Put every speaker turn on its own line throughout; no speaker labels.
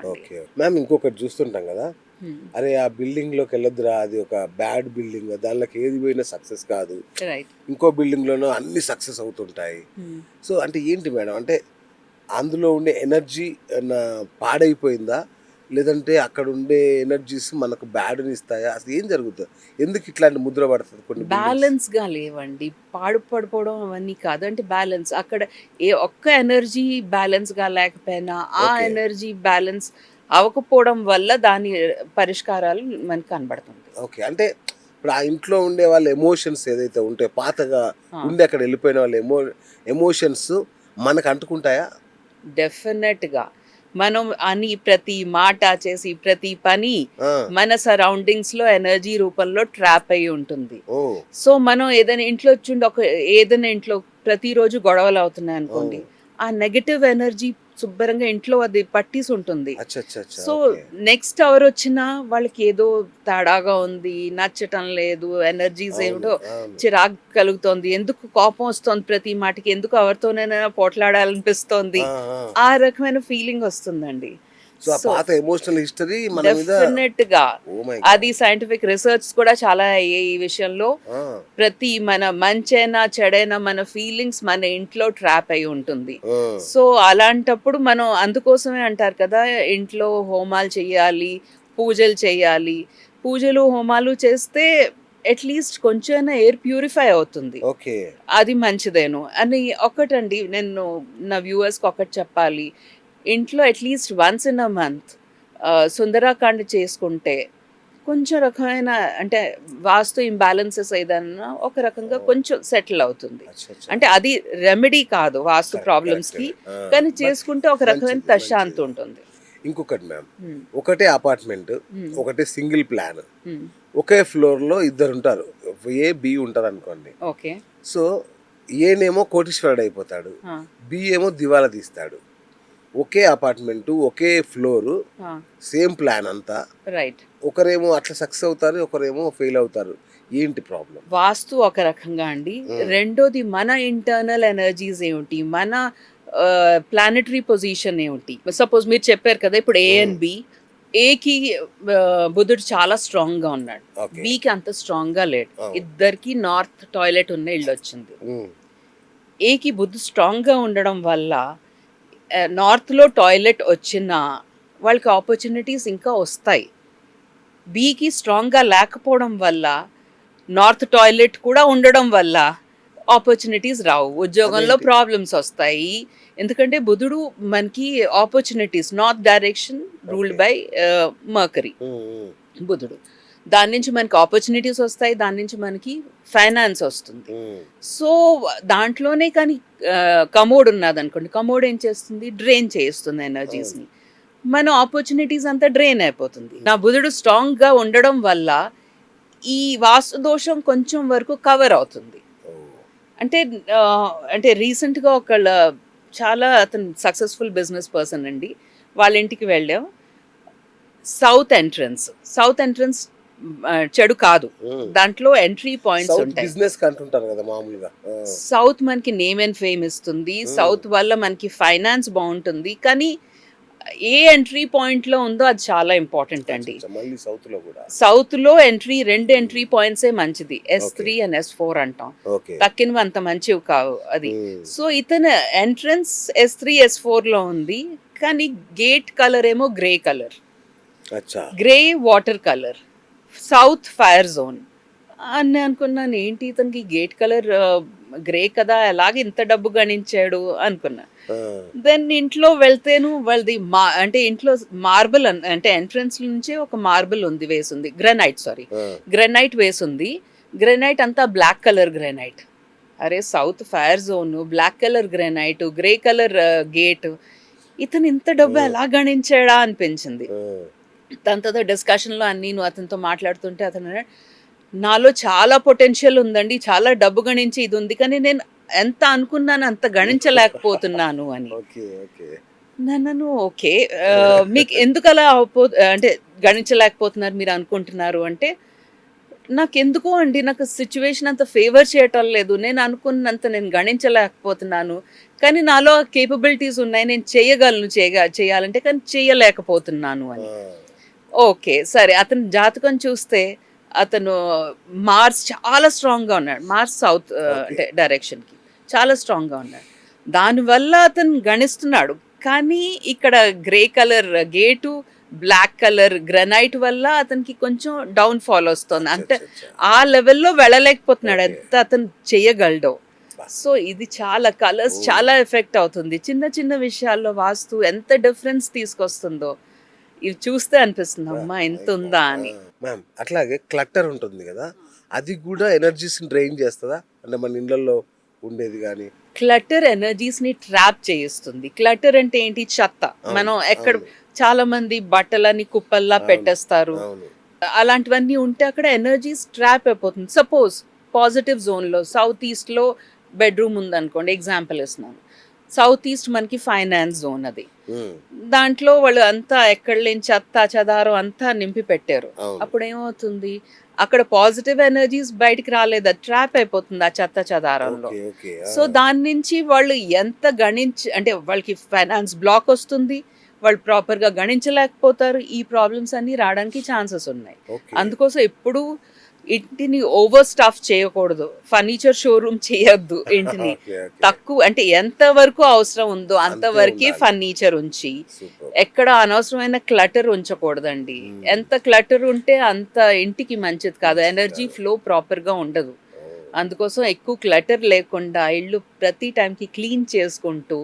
అండి.
Okay. Ma'am ఇంకొకటి చూస్తుంటాం గదా!
హ్మ్.
అరే! ఆ బిల్డింగ్‌లోకి వెళ్ళొద్దురా అది ఒక బ్యాడ్ బిల్డింగ్. దానిలోకి ఏది పోయినా సక్సెస్ కాదు.
రైట్.
ఇంకో బిల్డింగ్‌లోనో అన్నీ సక్సెస్ అవుతుంటాయి.
హ్మ్.
సో, అంటే ఏంటి మేడం? అంటే అందులో ఉండే ఎనర్జీ ఏమన్నా పాడైపోయిందా? లేదంటే అక్కడుండే ఎనర్జీస్ మనకు బ్యాడ్‌నిస్తాయా? అసలు ఏం జరుగుతది? ఎందుకు ఇట్లాంటి ముద్ర పడతది కొన్ని బిల్డింగ్స్?
బ్యాలెన్స్‌గా లేవండి. పడిపోవడం అవన్నీ కాదు. అంటే బ్యాలెన్స్ అక్కడ ఏ ఒక్క ఎనర్జీ బ్యాలెన్స్‌గా లేకపోయినా, ఆ
ఓకే.
ఎనర్జీ బ్యాలెన్స్ అవ్వకపోవడం వల్ల దాని పరిష్కారాలు మనకు కనబడుతుంది.
ఓకే. అంటే ఇప్పుడు ఆ ఇంట్లో ఉండే వాళ్ళ ఎమోషన్స్ ఏదైతే ఉంటాయో పాతగా
ఆ!
ఉండి అక్కడ వెళ్ళిపోయిన వాళ్ళ ఎమోషన్స్ మనకు అంటుకుంటాయా?
డెఫినెట్‌గా. మనం అని ప్రతి మాట చేసి ప్రతి పని
ఆ!
మన సరౌండింగ్స్‌లో ఎనర్జీ రూపంలో ట్రాప్ అయ్యి ఉంటుంది.
ఓహ్!
సో, మనం ఏదైనా ఇంట్లో చూడండి ఏదైనా ఇంట్లో ప్రతిరోజు గొడవలవుతున్నాయనుకోండి,
అవును.
ఆ నెగెటివ్ ఎనర్జీ శుభ్రంగా ఇంట్లో అది పట్టేసుంటుంది.
అచ్చచ్చచ్చా!
So,
okay.
నెక్స్ట్ ఎవరొచ్చినా వాళ్ళకేదో తేడాగా ఉంది, నచ్చటం లేదు, ఎనర్జీస్
అవును.
ఏమిటో
అవును.
చిరాకు కలుగుతోంది, ఎందుకు కోపం వస్తోంది ప్రతి మాటకి, ఎందుకు ఎవరితోనైనా పోట్లాడాలనిపిస్తోంది.
ఆ! ఆ!
ఆ రకమైన ఫీలింగొస్తుందండి.
సో, ఆ
సో,
పాత ఎమోషనల్ హిస్టరీ మన మీద
డెఫినెట్‌గా.
ఓహ్ మై
అది
గాడ్!
సైంటిఫిక్ రిసర్చ్ కూడా చాలా అయ్యాయి ఈ విషయంలో.
ఆ!
ప్రతి మన మంచైనా, చెడైనా మన ఫీలింగ్స్ మన ఇంట్లో ట్రాప్ అయ్యి ఉంటుంది.
ఆ!
సో, అలాంటప్పుడు మనం అందుకోసమే అంటారు కదా! ఇంట్లో హోమాలు చెయ్యాలి, పూజలు చెయ్యాలి. పూజలు, హోమాలు చేస్తే అట్‌లీస్ట్ కొంచెమైనా ఎయిర్ ప్యూరిఫై అవుతుంది.
ఓకే.
అది మంచిదేను. అని ఒకటండి నేను నా వ్యూవర్స్‌కి ఒకటి చెప్పాలి. ఇంట్లో at least once in a month Sundarakanda చేసుకుంటే కొంచెం రకమైన అంటే వాస్తు ఇంబాలెన్సెస్ ఏదన్నా ఒక రకంగా
ఓహ్!
కొంచెం సెటిల్ అవుతుంది.
అచ్చచ్చా!
అంటే అది రెమెడీ కాదు వాస్తు
కరెక్ట్.
ప్రాబ్లమ్స్‌కి.
కరెక్టే. ఆ!
కానీ
బట్
చేసుకుంటే ఒక రకమైన
మంచిది.
ప్రశాంతి
మంచిది.
ఉంటుంది.
ఇంకొకటి మ్యామ్.
హ్మ్.
ఒకటే అపార్ట్‌మెంట్,
హ్మ్.
ఒకటే సింగిల్ ప్లాన్.
హ్మ్.
ఒకే ఫ్లోర్‌లో ఇద్దరుంటారు. ఏ, బి ఉంటారనుకోండి.
ఓకే.
సో, ఏనేమో కోటీశ్వరుడయిపోతాడు.
ఆ!
బి ఏమో దివాలా తీస్తాడు. ఒకే అపార్ట్‌మెంటు, ఒకే ఫ్లోరు,
ఆ!
సేమ్ ప్లాన్ అంతా.
రైట్.
ఒకరేమో అట్లా సక్సెస్ అవుతారు. ఒకరేమో ఫెయిల్ అవుతారు. ఏంటి ప్రాబ్లమ్?
వాస్తు ఒక రకంగా అండి.
హ్మ్.
రెండోది మన ఇంటర్నల్ ఎనర్జీస్ ఏమిటి? మన ప్లానెటరీ పొజిషన్ ఏమిటి? సపోజ్ మీరు చెప్పారు కదా! ఇప్పుడు ఏ
హ్మ్.
And B. ఏకి బుధుడు చాలా స్ట్రాంగ్‌గా ఉన్నాడు.
ఓకే.
బికి అంత స్ట్రాంగ్‌గా లేడు.
అవును.
ఇద్దరికీ నార్త్ టాయిలెట్ ఉన్న ఇల్లొచ్చింది.
హ్మ్.
ఏకి బుధుడు స్ట్రాంగ్‌గా ఉండడం వల్ల నార్త్‌లో టాయిలెట్ వచ్చినా వాళ్ళకి ఆపర్చునిటీస్ ఇంకా వస్తాయి. బికి స్ట్రాంగ్‌గా లేకపోవడం వల్ల నార్త్ టాయిలెట్ కూడా ఉండడం వల్ల ఆపర్చునిటీస్ రావు. ఉద్యోగంలో
అదేంటి?
ప్రాబ్లమ్స్ ఒస్తాయి. ఎందుకంటే బుధుడు మనకి opportunities north direction ruled
okay.
By Mercury
hmm. Hmm.
బుధుడు. దాని నుంచి మనకి ఆపర్చునిటీస్ ఒస్తాయి. దాని నుంచి మనకి ఫైనాన్స్ ఒస్తుంది.
హ్మ్.
సో, దాంట్లోనే కానీ కమోడ్ ఉన్నదనుకోండి. కమోడ్ ఏం చేస్తుంది? డ్రైన్ చేస్తుంది
అవును.
ఎనర్జీస్‌ని. మన ఆపర్చునిటీస్ అంతా డ్రైన్ అయిపోతుంది. నా బుధుడు స్ట్రాంగ్‌గా ఉండడం వల్ల ఈ వాస్తు దోషం కొంచెం వరకు కవర్ అవుతుంది.
ఓహ్!
అంటే అంటే రీసెంట్‌గా చాలా అతను సక్సెస్‌ఫుల్ బిజినెస్ పర్సన్ అండి. వాళ్ళ ఇంటికి వెళ్ళాం. South entrance. సౌత్ ఎంట్రన్స్ చెడు కాదు.
హ్మ్.
దాంట్లో ఎంట్రీ పాయింట్స్
సౌత్
ఉంటాయి.
బిజినెస్‌కి అంటుంటారు గదా! మామూలుగా. ఆ!
సౌత్ మనకి నేమ్ అండ్ ఫేమ్ ఇస్తుంది.
హ్మ్.
సౌత్ వల్ల మనకి ఫైనాన్స్ బావుంటుంది. కానీ ఏ ఎంట్రీ పాయింట్‌లో ఉందో అది చాలా ఇంపార్టెంట్ అండి.
అచ్చచ్చ! మళ్ళీ సౌత్‌లో గూడా.
సౌత్‌లో 2
హ్మ్.
ఎంట్రీ పాయింట్సే మంచిది.
ఓకే.
S3 అండ్ S4 అంటాం.
ఓకే.
తక్కినవి అంత మంచివి కావు అది.
హ్మ్.
సో, ఇతను ఎంట్రన్స్ S3, S4లో ఉంది. కానీ గేట్ కలర్ ఏమో గ్రే కలర్.
అచ్చా!
Grey water colour. South fire zone. అని నేను అనుకున్నాను ఏంటి ఇతనికి గేట్ కలర్ గ్రే కదా! ఎలాగ ఇంత డబ్బు గణించాడు అనుకున్నా.
ఆ!
దెన్ ఇంట్లో వెళ్తేను వాళ్ళది అంటే ఇంట్లో అంటే ఎంట్రన్స్ నుంచే ఒక మార్బుల్ ఉంది వేసుంది. Granite sorry.
ఆ!
గ్రానైట్ వేసుంది. గ్రానైట్ అంతా బ్లాక్ కలర్ గ్రానైట్. అరే! South fire zone, black colour granite, grey colour gate. ఇతను ఇంత డబ్బు
ఆ!
ఎలా గణించాడా అనిపించింది.
ఆ!
దాని తర్వాత డిస్కషన్‌లో అన్నీను అతనితో మాట్లాడుతుంటే అతనన్నాడు, "నాలో చాలా పొటెన్షియల్ ఉందండి. చాలా డబ్బు గణించే ఇదుంది. కానీ నేను ఎంత అనుకున్నానో అంత గణించలేకపోతున్నాను" అని.
ఓకే. ఓకే.
నేనన్నాను ఓకే. మీకు ఎందుకలా అంటే గణించలేకపోతున్నారు మీరనుకుంటున్నారు అంటే, నాకెందుకో అండి నాకు సిచ్యువేషన్ అంత ఫేవర్ చేయటం లేదు. నేను అనుకున్నంత నేను గణించలేకపోతున్నాను. కానీ నాలో కేపబిలిటీస్ ఉన్నాయి. నేను చేయగలను చేయాలంటే కానీ చేయలేకపోతున్నాను
ఆ!
అని. ఓకే. సరే అతని జాతకం చూస్తే అతను మార్స్ చాలా స్ట్రాంగ్‌గా ఉన్నాడు. Mars south
okay.
అంటే డైరెక్షన్‌కి చాలా స్ట్రాంగ్‌గా ఉన్నాడు. దానివల్ల అతను గణిస్తున్నాడు. కానీ ఇక్కడ grey colour gate, black colour granite వల్ల అతనికి కొంచెం డౌన్ ఫాల్ వస్తుంది. అంటే
అచ్చచ్చచ్చ!
ఆ లెవెల్‌లో వెళ్ళలేకపోతున్నాడు.
ఓకే.
ఎంత అతను చేయగలడో.
అబ్బా!
సో ఇది చాలా కలర్స్
ఓహ్!
చాలా ఎఫెక్ట్ అవుతుంది. చిన్న చిన్న విషయాల్లో వాస్తు ఎంత డిఫరెన్స్ తీసుకొస్తుందో ఇవి చూస్తే అనిపిస్తుంది.
ఆ!
అమ్మా!
మై
ఎంత
గాడ్!
ఉందా
ఆ!
అని.
మ్యామ్ అట్లాగే క్లటర్ ఉంటుంది గదా! అది గూడా ఎనర్జీస్‌ని డ్రైన్ చేస్తదా? అంటే మన ఇళ్ళల్లో ఉండేది గాని.
క్లటర్ ఎనర్జీస్‌ని ట్రాప్ చేయిస్తుంది. క్లటర్ అంటే ఏంటి? చెత్త.
అవును.
మనం ఎక్కడ
అవును.
చాలా మంది బట్టలని కుప్పల్లా
అవును.
పెట్టేస్తారు.
అవును.
అలాంటివన్నీ ఉంటే అక్కడ ఎనర్జీస్ ట్రాప్ అయిపోతుంది. సపోజ్ పాజిటివ్ జోన్‌లో సౌత్ ఈస్ట్‌లో బెడ్‌రూమ్ ఉందనుకోండి. ఎగ్జాంపుల్ ఇస్తున్నాను. సౌత్ ఈస్ట్ మనకి ఫైనాన్స్ జోన్ అది.
హ్మ్.
దాంట్లో వాళ్ళు అంతా ఎక్కడ లేని చెత్త, చెదారం అంతా నింపి పెట్టారు.
అవును.
అప్పుడేమవుతుంది? అక్కడ పాజిటివ్ ఎనర్జీస్ బయటికి రాలేదు. అది ట్రాప్ అయిపోతుంది ఆ చెత్త చెదారంలో.
ఓకే. ఓకే. ఆ!
సో, దాని నుంచి వాళ్ళు ఎంత అంటే వాళ్ళకి ఫైనాన్స్ బ్లాక్ వస్తుంది. వాళ్ళు ప్రాపర్‌గా గణించలేకపోతారు. ఈ ప్రాబ్లమ్స్ అన్నీ రావడానికి ఛాన్సెస్ ఉన్నాయి.
ఓకే.
అందుకోసం ఎప్పుడూ ఇంటిని ఓవర్ స్టఫ్ చేయకూడదు. ఫర్నిచర్ షోరూమ్ చేయొద్దు ఇంటిని.
ఓకే. ఓకే.
తక్కువ అంటే ఎంత వరకు అవసరం ఉందో
అంతే
అంతవరకే
ఉండాలి.
ఫర్నిచర్ ఉంచి,
సూపర్.
ఎక్కడ అనవసరమైన క్లటర్ ఉంచకూడదండి.
హ్మ్.
ఎంత క్లటర్ ఉంటే అంత ఇంటికి మంచిది కాదు.
మంచిది
ఎనర్జీ
కాదు.
ఫ్లో ప్రాపర్‌గా ఉండదు.
ఓహ్!
అందుకోసం ఎక్కువ క్లటర్ లేకుండా ఇల్లు ప్రతి టైంకి క్లీన్ చేసుకుంటూ,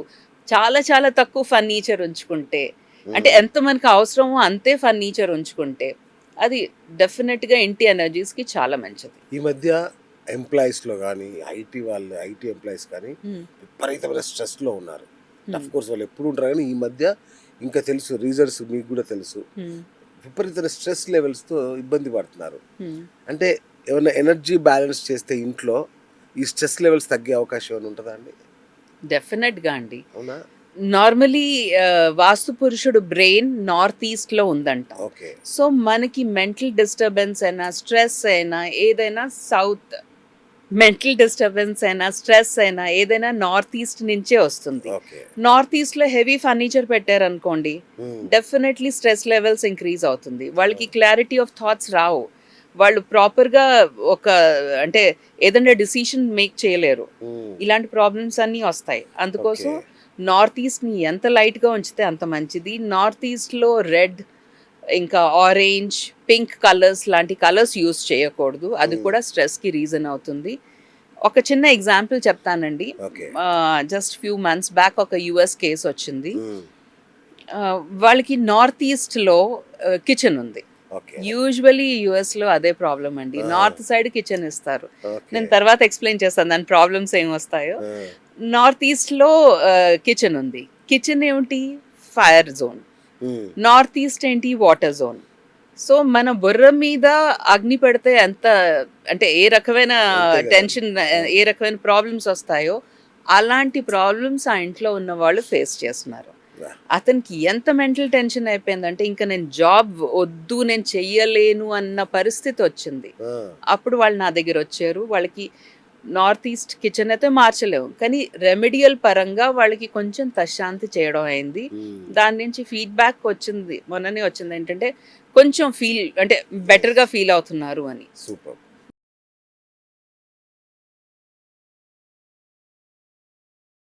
చాలా చాలా తక్కువ ఫర్నిచర్ ఉంచుకుంటే, అంటే
హ్మ్.
ఎంత మనకు అవసరమో అంతే ఫర్నిచర్ ఉంచుకుంటే, అది డెఫినిట్‌గా ఇంటి ఎనర్జీస్‌కి చాలా మంచిది.
ఈ మధ్య ఎంప్లాయీస్‌లో గాని, ఐటీ ఎంప్లాయీస్ కానీ
హ్మ్.
విపరీతమైన స్ట్రెస్‌లో ఉన్నారు.
హ్మ్.
ఆఫ్ కోర్స్ వాళ్ళు ఎప్పుడు ఉంటారు గానీ, ఈ మధ్య ఇంకా తెలుసు రీజన్స్ మీకు గూడా తెలుసు.
హ్మ్.
విపరీతమైన స్ట్రెస్ లెవెల్స్‌తో ఇబ్బంది పడుతున్నారు.
హ్మ్.
అంటే ఏమన్నా ఎనర్జీ బ్యాలెన్స్ చేస్తే ఇంట్లో ఈ స్ట్రెస్ లెవెల్స్ తగ్గే అవకాశం ఏమైనా ఉంటదా అండి?
డెఫినిట్‌గా అండి.
అవునా?
నార్మలీ వాస్తు పురుషుడు బ్రెయిన్ నార్త్ ఈస్ట్‌లో ఉందంట.
ఓకే.
సో, మనకి మెంటల్ డిస్టర్బెన్స్ అయినా, స్ట్రెస్ అయినా, ఏదైనా సౌత్ మెంటల్ డిస్టర్బెన్స్ అయినా, స్ట్రెస్ అయినా ఏదైనా నార్త్ ఈస్ట్ నుంచే వస్తుంది.
ఓకే.
నార్త్ ఈస్ట్‌లో హెవీ ఫర్నిచర్ పెట్టారనుకోండి,
హ్మ్.
డెఫినెట్‌లీ స్ట్రెస్ లెవెల్స్ ఇంక్రీజ్ అవుతుంది. వాళ్ళకి
అవును.
క్లారిటీ ఆఫ్ థాట్స్ రావు. వాళ్ళు ప్రాపర్‌గా ఒక అంటే ఏదైనా డెసిషన్ మేక్ చేయలేరు.
హ్మ్.
ఇలాంటి ప్రాబ్లమ్స్ అన్నీ వస్తాయి.
ఓకే.
అందుకోసం నార్త్ ఈస్ట్‌ని ఎంత లైట్‌గా ఉంచితే అంత మంచిది. నార్త్ ఈస్ట్‌లో రెడ్, ఇంకా ఆరెంజ్, పింక్ కలర్స్ లాంటి కలర్స్ యూజ్ చేయకూడదు. అది
హ్మ్.
కూడా స్ట్రెస్‌కి రీజన్ అవుతుంది. ఒక చిన్న ఎగ్జాంపుల్ చెప్తానండి.
Okay.
Just few months back ఒక యూఎస్ కేస్ వచ్చింది.
హ్మ్.
వాళ్ళకి నార్త్ ఈస్ట్‌లో కిచెన్ ఉంది.
ఓకే.
యూజువల్లీ యూఎస్‌లో అదే ప్రాబ్లమ్ అండి.
ఆ!
నార్త్ సైడ్ కిచెన్ ఇస్తారు.
ఓకే.
నేను తర్వాత ఎక్స్‌ప్లెయిన్ చేస్తాను దాని ప్రాబ్లమ్స్ ఏమొస్తాయో.
ఆ!
నార్త్ ఈస్ట్‌లో కిచెన్ ఉంది. కిచెన్ ఏమిటి? Fire zone.
హ్మ్.
నార్త్ ఈస్ట్ ఏంటి? Water zone. సో, మన బుర్ర మీద అగ్ని పెడితే ఎంత అంటే ఏ రకమైన
అంతే గదండీ.
టెన్షన్
అవును.
ఏ రకమైన ప్రాబ్లమ్స్ వస్తాయో, అలాంటి ప్రాబ్లమ్స్ ఆ ఇంట్లో ఉన్నవాళ్ళు ఫేస్ చేస్తున్నారు.
యాహ్!
అతనికి ఎంత మెంటల్ టెన్షన్ అయిపోయిందంటే, ఇంక నేను జాబ్ వద్దు, నేను చెయ్యలేను అన్న పరిస్థితొచ్చింది.
ఆ!
అప్పుడు వాళ్ళు నా దగ్గరొచ్చారు. వాళ్ళకి నార్త్ ఈస్ట్ కిచెన్ అయితే మార్చలేము. కానీ రెమెడియల్ పరంగా వాళ్ళకి కొంచెం తశ్శాంతి చేయడం అయింది.
హ్మ్.
దాని నుంచి ఫీడ్‌బ్యాక్ వచ్చింది. మొన్ననే వచ్చిందేంటంటే, కొంచెం అంటే
నైస్.
బెటర్‌గా ఫీల్ అవుతున్నారు అని.
సూపర్.